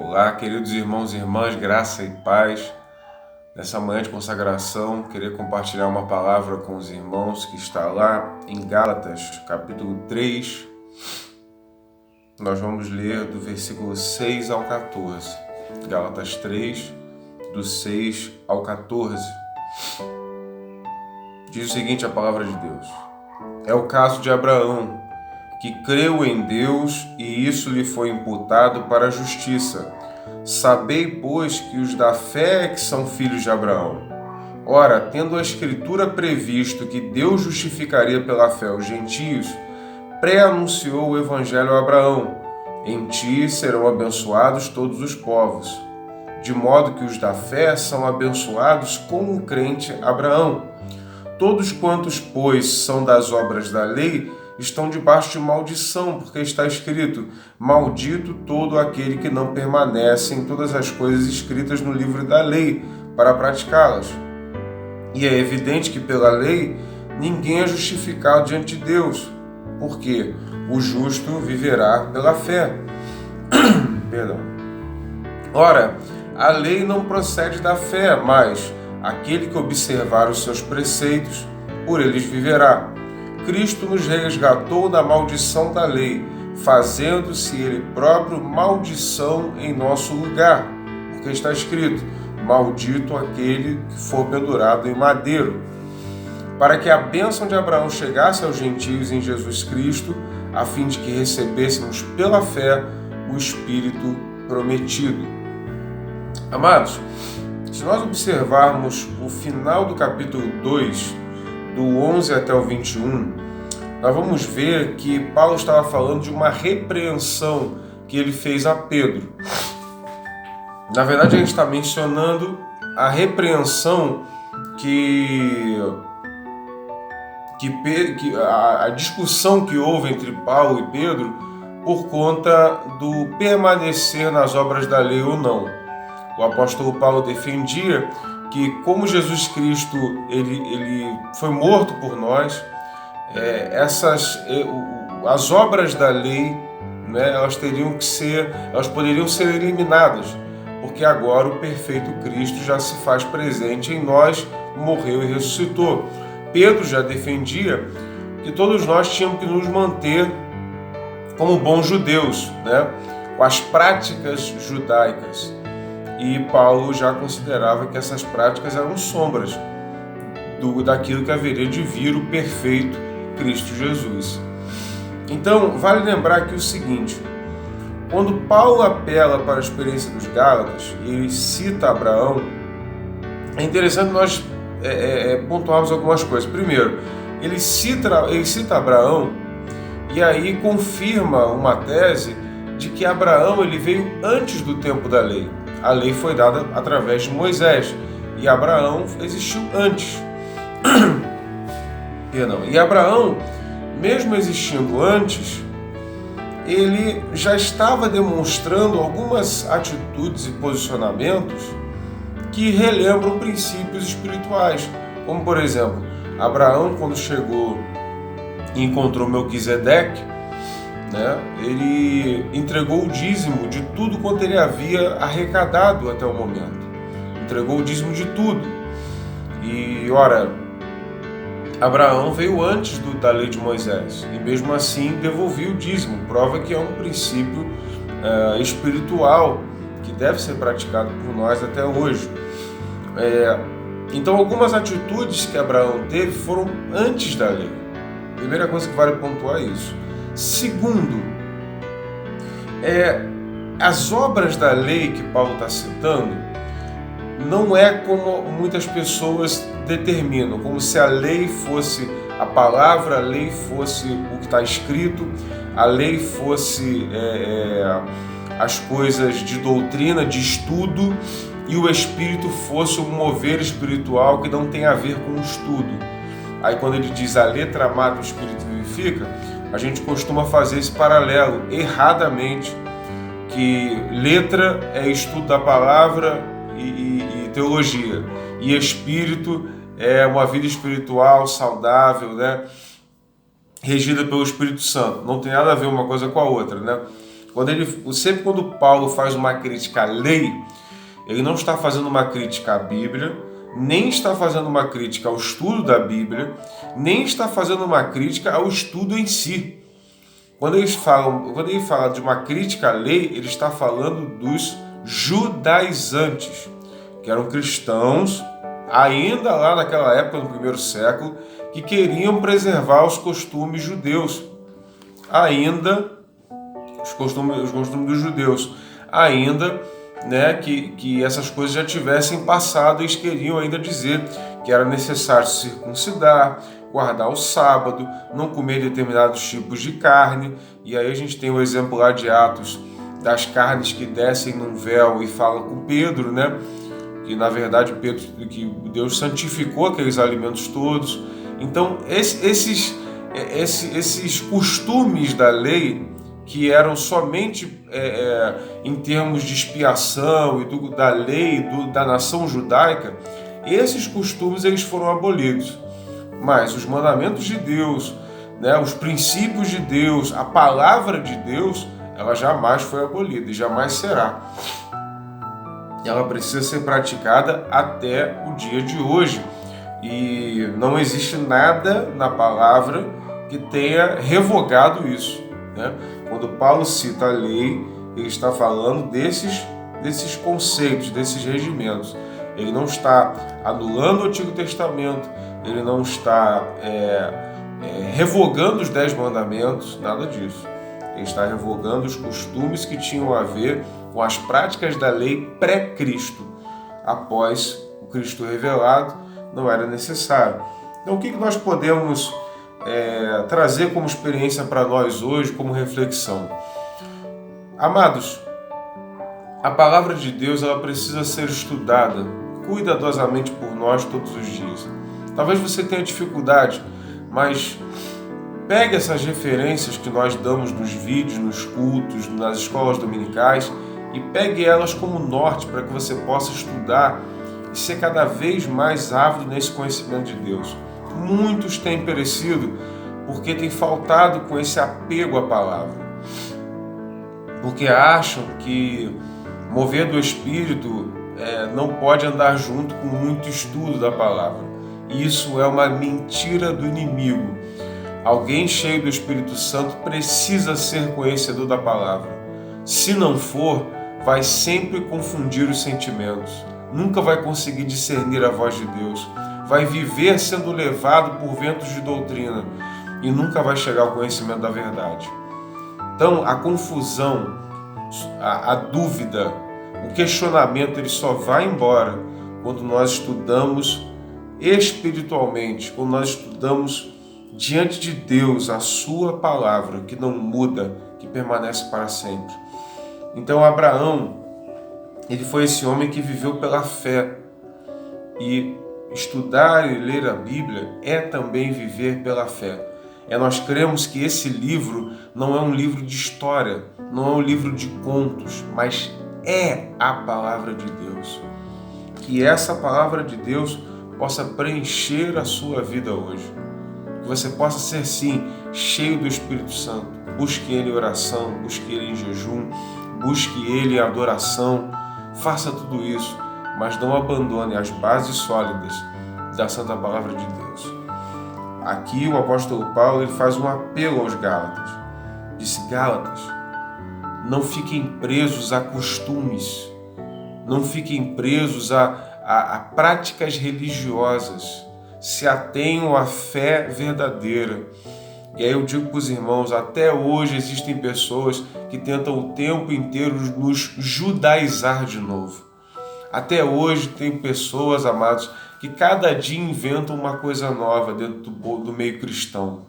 Olá, queridos irmãos e irmãs, graça e paz. Nessa manhã de consagração, queria compartilhar uma palavra com os irmãos que está lá em Gálatas, capítulo 3. Nós vamos ler do versículo 6 ao 14. Gálatas 3, do 6 ao 14. Diz o seguinte a palavra de Deus: É o caso de Abraão, que creu em Deus e isso lhe foi imputado para a justiça. Sabei, pois, que os da fé é que são filhos de Abraão. Ora, tendo a Escritura previsto que Deus justificaria pela fé os gentios, pré-anunciou o Evangelho a Abraão: em ti serão abençoados todos os povos. De modo que os da fé são abençoados com o crente Abraão. Todos quantos, pois, são das obras da lei, estão debaixo de maldição, porque está escrito: maldito todo aquele que não permanece em todas as coisas escritas no livro da lei, para praticá-las. E é evidente que pela lei ninguém é justificado diante de Deus, porque o justo viverá pela fé. Perdão. Ora, a lei não procede da fé, mas aquele que observar os seus preceitos, por eles viverá. Cristo nos resgatou da maldição da lei, fazendo-se Ele próprio maldição em nosso lugar, porque está escrito: maldito aquele que for pendurado em madeiro, para que a bênção de Abraão chegasse aos gentios em Jesus Cristo, a fim de que recebêssemos pela fé o Espírito prometido. Amados, se nós observarmos o final do capítulo 2, do 11 até o 21, nós vamos ver que Paulo estava falando de uma repreensão que ele fez a Pedro. Na verdade, a gente está mencionando a repreensão a discussão que houve entre Paulo e Pedro por conta do permanecer nas obras da lei ou não. O apóstolo Paulo defendia que, como Jesus Cristo ele foi morto por nós, as obras da lei, né, elas poderiam ser eliminadas, porque agora o perfeito Cristo já se faz presente em nós, morreu e ressuscitou. Pedro já defendia que todos nós tínhamos que nos manter como bons judeus, né, com as práticas judaicas. E Paulo já considerava que essas práticas eram sombras daquilo que haveria de vir o perfeito Cristo Jesus. Então, vale lembrar aqui o seguinte: quando Paulo apela para a experiência dos Gálatas e ele cita Abraão, é interessante nós pontuarmos algumas coisas. Primeiro, ele cita Abraão e aí confirma uma tese de que Abraão ele veio antes do tempo da lei. A lei foi dada através de Moisés e Abraão existiu antes. Perdão. E Abraão, mesmo existindo antes, ele já estava demonstrando algumas atitudes e posicionamentos que relembram princípios espirituais. Como, por exemplo, Abraão, quando chegou e encontrou Melquisedeque, né, ele entregou o dízimo de tudo quanto ele havia arrecadado até o momento. Entregou o dízimo de tudo. E, ora, Abraão veio antes da lei de Moisés e mesmo assim devolveu o dízimo. Prova que é um princípio espiritual que deve ser praticado por nós até hoje. Então, algumas atitudes que Abraão teve foram antes da lei. Primeira coisa que vale pontuar é isso. Segundo, as obras da lei que Paulo está citando não é como muitas pessoas determinam, como se a lei fosse a palavra, a lei fosse o que está escrito, a lei fosse as coisas de doutrina, de estudo, e o Espírito fosse um mover espiritual que não tem a ver com o estudo. Aí quando ele diz a letra mata, o Espírito vivifica, a gente costuma fazer esse paralelo erradamente, que letra é estudo da palavra e teologia, e espírito é uma vida espiritual saudável, né, regida pelo Espírito Santo. Não tem nada a ver uma coisa com a outra, né? Sempre quando Paulo faz uma crítica à lei, ele não está fazendo uma crítica à Bíblia, nem está fazendo uma crítica ao estudo da Bíblia, nem está fazendo uma crítica ao estudo em si. Quando ele fala de uma crítica à lei, ele está falando dos judaizantes, que eram cristãos, ainda lá naquela época, no primeiro século, que queriam preservar os costumes judeus, ainda os costumes dos judeus, ainda, né, que essas coisas já tivessem passado. Eles queriam ainda dizer que era necessário circuncidar, guardar o sábado, não comer determinados tipos de carne. E aí a gente tem o exemplo lá de Atos, das carnes que descem num véu e falam com Pedro, né? Que na verdade que Deus santificou aqueles alimentos todos. Então esses costumes da lei, que eram somente em termos de expiação e da lei da nação judaica, esses costumes eles foram abolidos. Mas os mandamentos de Deus, né, os princípios de Deus, a palavra de Deus, ela jamais foi abolida e jamais será. Ela precisa ser praticada até o dia de hoje. E não existe nada na palavra que tenha revogado isso, né? Quando Paulo cita a lei, ele está falando desses conceitos, desses regimentos. Ele não está anulando o Antigo Testamento, ele não está revogando os 10 mandamentos, nada disso. Ele está revogando os costumes que tinham a ver com as práticas da lei pré-Cristo. Após o Cristo revelado, não era necessário. Então, o que nós podemos trazer como experiência para nós hoje, como reflexão? Amados, a palavra de Deus ela precisa ser estudada cuidadosamente por nós todos os dias. Talvez você tenha dificuldade, mas pegue essas referências que nós damos nos vídeos, nos cultos, nas escolas dominicais e pegue elas como norte para que você possa estudar e ser cada vez mais ávido nesse conhecimento de Deus. Muitos têm perecido porque têm faltado com esse apego à palavra, porque acham que mover do Espírito não pode andar junto com muito estudo da palavra. Isso é uma mentira do inimigo. Alguém cheio do Espírito Santo precisa ser conhecedor da palavra. Se não for, vai sempre confundir os sentimentos. Nunca vai conseguir discernir a voz de Deus. Vai viver sendo levado por ventos de doutrina e nunca vai chegar ao conhecimento da verdade. Então, a confusão, a dúvida, o questionamento, ele só vai embora quando nós estudamos espiritualmente, quando nós estudamos diante de Deus a sua palavra, que não muda, que permanece para sempre. Então, Abraão, ele foi esse homem que viveu pela fé. E estudar e ler a Bíblia é também viver pela fé. Nós cremos que esse livro não é um livro de história, não é um livro de contos, mas é a palavra de Deus. Que essa palavra de Deus possa preencher a sua vida hoje. Que você possa ser, sim, cheio do Espírito Santo. Busque Ele em oração, busque Ele em jejum, busque Ele em adoração. Faça tudo isso, mas não abandone as bases sólidas da Santa Palavra de Deus. Aqui o apóstolo Paulo ele faz um apelo aos Gálatas. Disse: Gálatas, não fiquem presos a costumes, não fiquem presos a práticas religiosas, se atenham à fé verdadeira. E aí eu digo para os irmãos, até hoje existem pessoas que tentam o tempo inteiro nos judaizar de novo. Até hoje tem pessoas, amados, que cada dia inventam uma coisa nova dentro do meio cristão.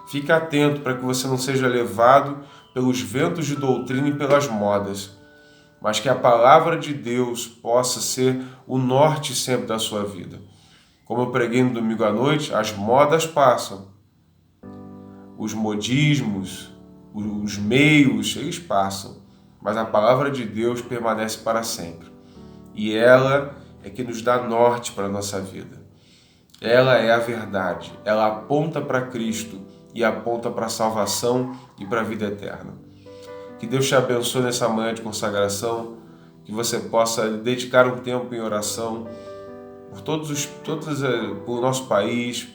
Fique atento para que você não seja levado pelos ventos de doutrina e pelas modas, mas que a palavra de Deus possa ser o norte sempre da sua vida. Como eu preguei no domingo à noite, as modas passam, os modismos, os meios, eles passam, mas a palavra de Deus permanece para sempre. E ela é que nos dá norte para a nossa vida. Ela é a verdade, ela aponta para Cristo e aponta para a salvação e para a vida eterna. Que Deus te abençoe nessa manhã de consagração, que você possa dedicar um tempo em oração por nosso país,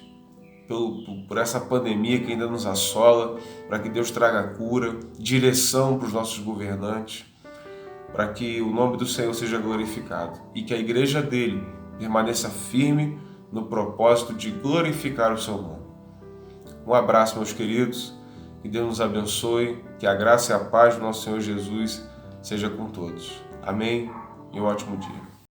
por essa pandemia que ainda nos assola, para que Deus traga cura, direção para os nossos governantes, para que o nome do Senhor seja glorificado e que a igreja dele permaneça firme no propósito de glorificar o seu nome. Um abraço, meus queridos, que Deus nos abençoe, que a graça e a paz do nosso Senhor Jesus seja com todos. Amém e um ótimo dia.